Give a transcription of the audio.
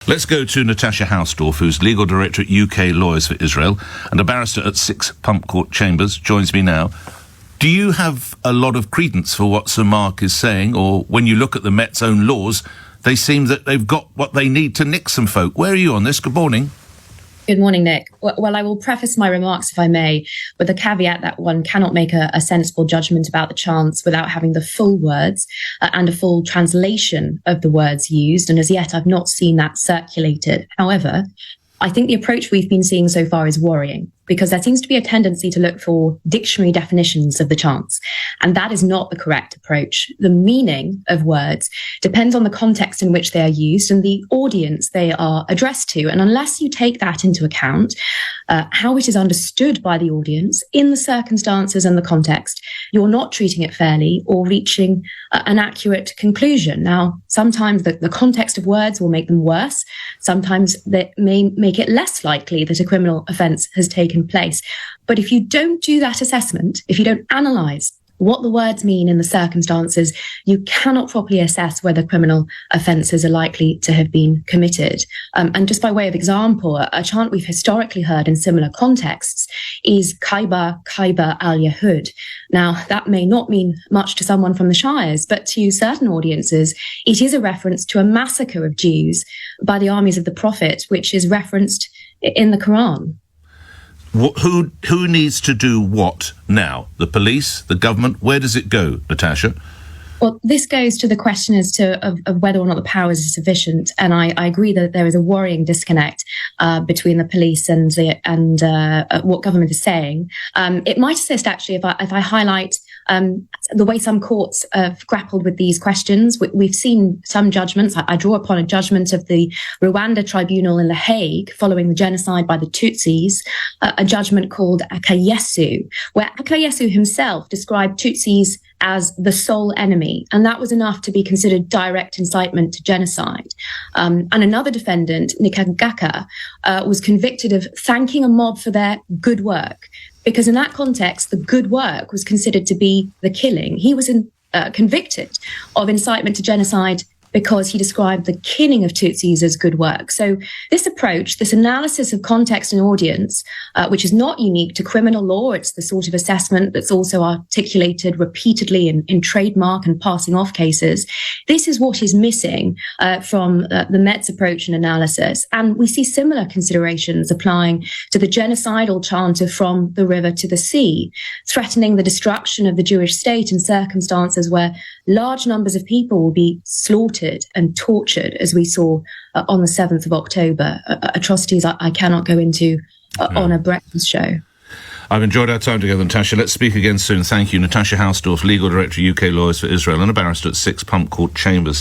Let's go to Natasha Hausdorff, who's Legal Director at UK Lawyers for Israel and a barrister at 6 Pump Court Chambers, joins me now. Do you have a lot of credence for what Sir Mark is saying, or when you look at the Met's own laws, they seem that they've got what they need to nick some folk? Where are you on this? Good morning. Good morning, Nick. Well, I will preface my remarks, if I may, with the caveat that one cannot make a sensible judgment about the chants without having the full words and a full translation of the words used. And as yet, I've not seen that circulated. However, I think the approach we've been seeing so far is worrying, because there seems to be a tendency to look for dictionary definitions of the chants. And that is not the correct approach. The meaning of words depends on the context in which they are used and the audience they are addressed to. And unless you take that into account, how it is understood by the audience in the circumstances and the context, you're not treating it fairly or reaching an accurate conclusion. Now, sometimes the context of words will make them worse. Sometimes that may make it less likely that a criminal offence has taken place. But if you don't do that assessment, if you don't analyse what the words mean in the circumstances, you cannot properly assess whether criminal offences are likely to have been committed. And just by way of example, a chant we've historically heard in similar contexts is Khaybar, Khaybar al-Yahud. Now, that may not mean much to someone from the Shires, but to certain audiences, it is a reference to a massacre of Jews by the armies of the Prophet, which is referenced in the Quran. Who needs to do what now? The police, the government? Where does it go, Natasha? Well, this goes to the question as to of whether or not the powers are sufficient, and I agree that there is a worrying disconnect between the police and what government is saying. It might assist actually if I highlight the way some courts have grappled with these questions. We've seen some judgments. I draw upon a judgment of the Rwanda Tribunal in The Hague following the genocide by the Tutsis, a judgment called Akayesu, where Akayesu himself described Tutsis as the sole enemy, and that was enough to be considered direct incitement to genocide. And another defendant, Nikagaka, was convicted of thanking a mob for their good work, because in that context, the good work was considered to be the killing. He was convicted of incitement to genocide because he described the killing of Tutsis as good work. So this approach, this analysis of context and audience, which is not unique to criminal law, it's the sort of assessment that's also articulated repeatedly in trademark and passing off cases. This is what is missing from the Met's approach and analysis. And we see similar considerations applying to the genocidal chant of From the River to the Sea, threatening the destruction of the Jewish state in circumstances where large numbers of people will be slaughtered and tortured, as we saw on the 7th of October, atrocities I cannot go into on a breakfast show. I've enjoyed our time together, Natasha. Let's speak again soon. Thank you. Natasha Hausdorff, Legal Director, UK Lawyers for Israel and a barrister at 6 Pump Court Chambers.